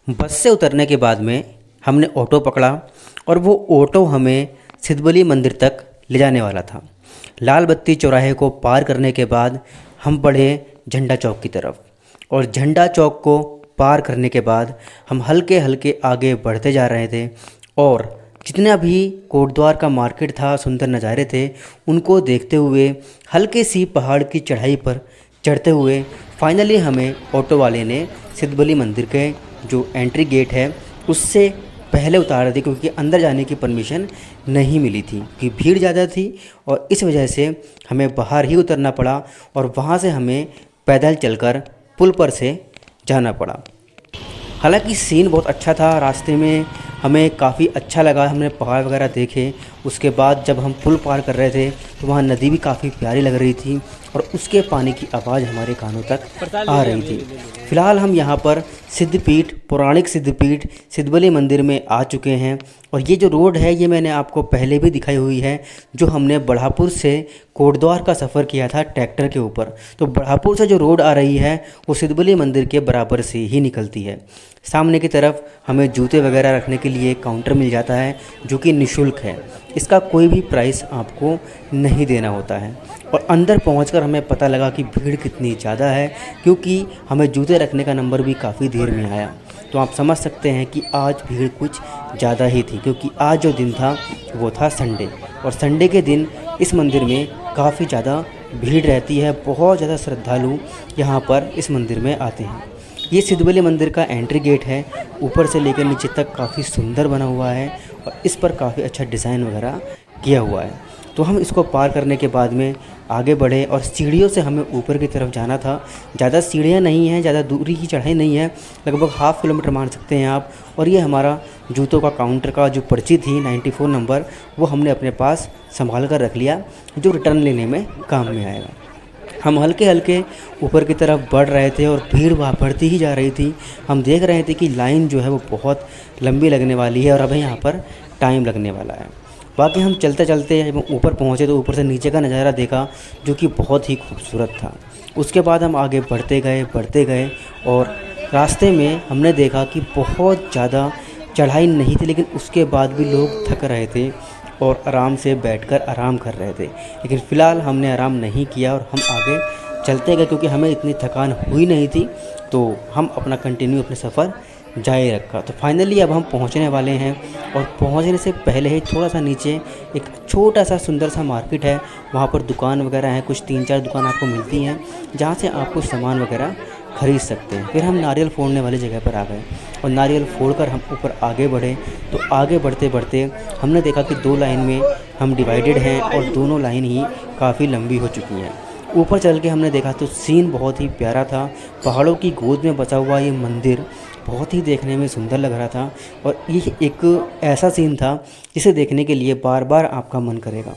बस से उतरने के बाद में हमने ऑटो पकड़ा और वो ऑटो हमें सिद्धबली मंदिर तक ले जाने वाला था। लाल बत्ती चौराहे को पार करने के बाद हम बढ़े झंडा चौक की तरफ और झंडा चौक को पार करने के बाद हम हल्के हल्के आगे बढ़ते जा रहे थे और जितना भी कोटद्वार का मार्केट था, सुंदर नज़ारे थे, उनको देखते हुए हल्के सी पहाड़ की चढ़ाई पर चढ़ते हुए फाइनली हमें ऑटो वाले ने सिद्धबली मंदिर के जो एंट्री गेट है उससे पहले उतार दी, क्योंकि अंदर जाने की परमिशन नहीं मिली थी कि भीड़ ज़्यादा थी और इस वजह से हमें बाहर ही उतरना पड़ा और वहाँ से हमें पैदल चलकर पुल पर से जाना पड़ा। हालांकि सीन बहुत अच्छा था, रास्ते में हमें काफ़ी अच्छा लगा, हमने पहाड़ वगैरह देखे। उसके बाद जब हम पुल पार कर रहे थे तो वहाँ नदी भी काफ़ी प्यारी लग रही थी और उसके पानी की आवाज़ हमारे कानों तक आ रही थी। फ़िलहाल हम यहाँ पर सिद्धपीठ, पौराणिक सिद्धपीठ सिद्धबली मंदिर में आ चुके हैं और ये जो रोड है ये मैंने आपको पहले भी दिखाई हुई है, जो हमने बढ़ापुर से कोटद्वार का सफ़र किया था ट्रैक्टर के ऊपर। तो बढ़ापुर से जो रोड आ रही है वो सिद्धबली मंदिर के बराबर से ही निकलती है। सामने की तरफ हमें जूते वगैरह रखने के लिए काउंटर मिल जाता है जो कि निःशुल्क है, इसका कोई भी प्राइस आपको नहीं देना होता है। और अंदर पहुंचकर हमें पता लगा कि भीड़ कितनी ज़्यादा है, क्योंकि हमें जूते रखने का नंबर भी काफ़ी देर में आया। तो आप समझ सकते हैं कि आज भीड़ कुछ ज़्यादा ही थी, क्योंकि आज जो दिन था वो था संडे और संडे के दिन इस मंदिर में काफ़ी ज़्यादा भीड़ रहती है। बहुत ज़्यादा श्रद्धालु यहाँ पर इस मंदिर में आते हैं। ये सिद्धबली मंदिर का एंट्री गेट है, ऊपर से लेकर नीचे तक काफ़ी सुंदर बना हुआ है और इस पर काफ़ी अच्छा डिज़ाइन वगैरह किया हुआ है। तो हम इसको पार करने के बाद में आगे बढ़े और सीढ़ियों से हमें ऊपर की तरफ जाना था। ज़्यादा सीढ़ियाँ नहीं हैं, ज़्यादा दूरी की चढ़ाई नहीं है, लगभग हाफ़ किलोमीटर मान सकते हैं आप। और ये हमारा जूतों का काउंटर का जो पर्ची थी 94 नंबर, वो हमने अपने पास संभाल कर रख लिया, जो रिटर्न लेने में काम में आएगा। हम हल्के हल्के ऊपर की तरफ बढ़ रहे थे और भीड़ वहाँ बढ़ती ही जा रही थी। हम देख रहे थे कि लाइन जो है वो बहुत लंबी लगने वाली है और अभी यहाँ पर टाइम लगने वाला है। बाकी हम चलते चलते जब ऊपर पहुँचे तो ऊपर से नीचे का नज़ारा देखा, जो कि बहुत ही खूबसूरत था। उसके बाद हम आगे बढ़ते गए और रास्ते में हमने देखा कि बहुत ज़्यादा चढ़ाई नहीं थी, लेकिन उसके बाद भी लोग थक रहे थे और आराम से बैठकर आराम कर रहे थे। लेकिन फ़िलहाल हमने आराम नहीं किया और हम आगे चलते गए, क्योंकि हमें इतनी थकान हुई नहीं थी, तो हम अपना कंटिन्यू अपने सफ़र जारी रखा। तो फाइनली अब हम पहुंचने वाले हैं और पहुंचने से पहले ही थोड़ा सा नीचे एक छोटा सा सुंदर सा मार्केट है, वहाँ पर दुकान वगैरह हैं, कुछ 3-4 दुकान आपको मिलती हैं जहाँ से आपको सामान वगैरह खरीद सकते हैं। फिर हम नारियल फोड़ने वाली जगह पर आ गए और नारियल फोड़कर हम ऊपर आगे बढ़े। तो आगे बढ़ते बढ़ते हमने देखा कि 2 लाइन में हम डिवाइडेड हैं और दोनों लाइन ही काफ़ी लंबी हो चुकी हैं। ऊपर चल के हमने देखा तो सीन बहुत ही प्यारा था। पहाड़ों की गोद में बसा हुआ ये मंदिर बहुत ही देखने में सुंदर लग रहा था और ये एक ऐसा सीन था जिसे देखने के लिए बार बार आपका मन करेगा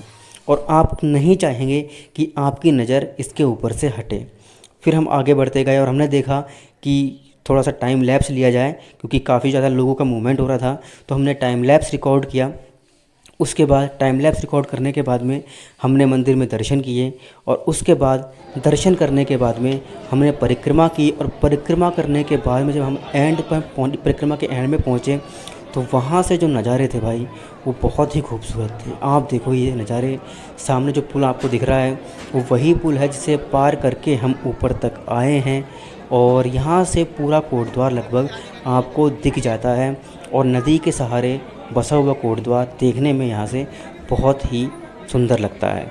और आप नहीं चाहेंगे कि आपकी नज़र इसके ऊपर से हटे। फिर हम आगे बढ़ते गए और हमने देखा कि थोड़ा सा टाइम लैप्स लिया जाए, क्योंकि काफ़ी ज़्यादा लोगों का मूवमेंट हो रहा था। तो हमने टाइम लैप्स रिकॉर्ड किया। उसके बाद टाइम लैप्स रिकॉर्ड करने के बाद में हमने मंदिर में दर्शन किए और उसके बाद दर्शन करने के बाद में हमने परिक्रमा की और परिक्रमा करने के बाद में जब हम एंड पर परिक्रमा के एंड में पहुँचे तो वहाँ से जो नज़ारे थे भाई वो बहुत ही खूबसूरत थे। आप देखो ये नज़ारे, सामने जो पुल आपको दिख रहा है वो वही पुल है जिसे पार करके हम ऊपर तक आए हैं और यहाँ से पूरा कोटद्वार लगभग आपको दिख जाता है और नदी के सहारे बसा हुआ कोटद्वार देखने में यहाँ से बहुत ही सुंदर लगता है।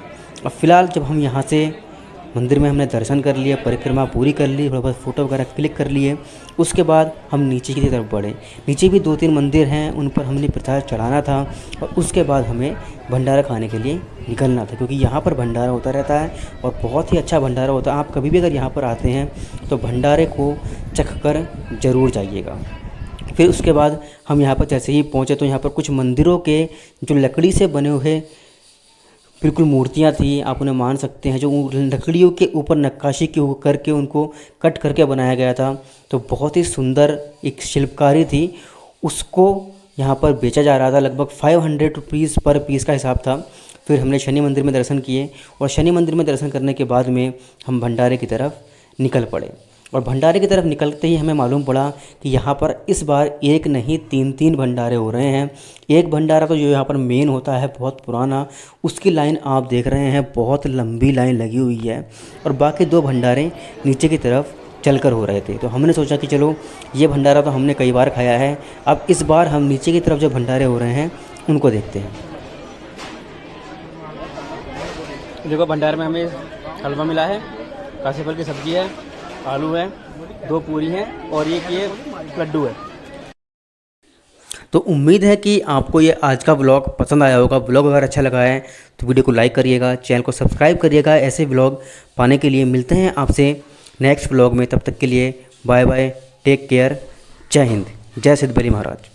अब फ़िलहाल जब हम यहाँ से मंदिर में हमने दर्शन कर लिया, परिक्रमा पूरी कर ली, थोड़ा बहुत फ़ोटो वगैरह क्लिक कर लिए, उसके बाद हम नीचे की तरफ बढ़े। नीचे भी 2-3 मंदिर हैं, उन पर हमने प्रसाद चढ़ाना था और उसके बाद हमें भंडारा खाने के लिए निकलना था, क्योंकि यहाँ पर भंडारा होता रहता है और बहुत ही अच्छा भंडारा होता है। आप कभी भी अगर यहाँ पर आते हैं तो भंडारे को चख कर ज़रूर जाइएगा। फिर उसके बाद हम यहाँ पर जैसे ही पहुँचे तो यहाँ पर कुछ मंदिरों के जो लकड़ी से बने हुए बिल्कुल मूर्तियाँ थी, आप उन्हें मान सकते हैं, जो लकड़ियों के ऊपर नक्काशी के करके उनको कट करके बनाया गया था। तो बहुत ही सुंदर एक शिल्पकारी थी, उसको यहाँ पर बेचा जा रहा था। लगभग 500 रुपीज़ पर पीस का हिसाब था। फिर हमने शनि मंदिर में दर्शन किए और शनि मंदिर में दर्शन करने के बाद में हम भंडारे की तरफ निकल पड़े। और भंडारे की तरफ निकलते ही हमें मालूम पड़ा कि यहाँ पर इस बार एक नहीं 3-3 भंडारे हो रहे हैं। एक भंडारा तो जो यहाँ पर मेन होता है बहुत पुराना, उसकी लाइन आप देख रहे हैं, बहुत लंबी लाइन लगी हुई है। और बाकी 2 भंडारे नीचे की तरफ चलकर हो रहे थे। तो हमने सोचा कि चलो ये भंडारा तो हमने कई बार खाया है, अब इस बार हम नीचे की तरफ जो भंडारे हो रहे हैं उनको देखते हैं। देखो भंडारे में हमें हलवा मिला है, काशी फल की सब्जी है, आलू है, 2 पूरी हैं और ये लड्डू है। तो उम्मीद है कि आपको ये आज का व्लॉग पसंद आया होगा। व्लॉग अगर अच्छा लगा है तो वीडियो को लाइक करिएगा, चैनल को सब्सक्राइब करिएगा। ऐसे व्लॉग पाने के लिए मिलते हैं आपसे नेक्स्ट व्लॉग में। तब तक के लिए बाय बाय, टेक केयर, जय हिंद, जय सिद्धबली महाराज।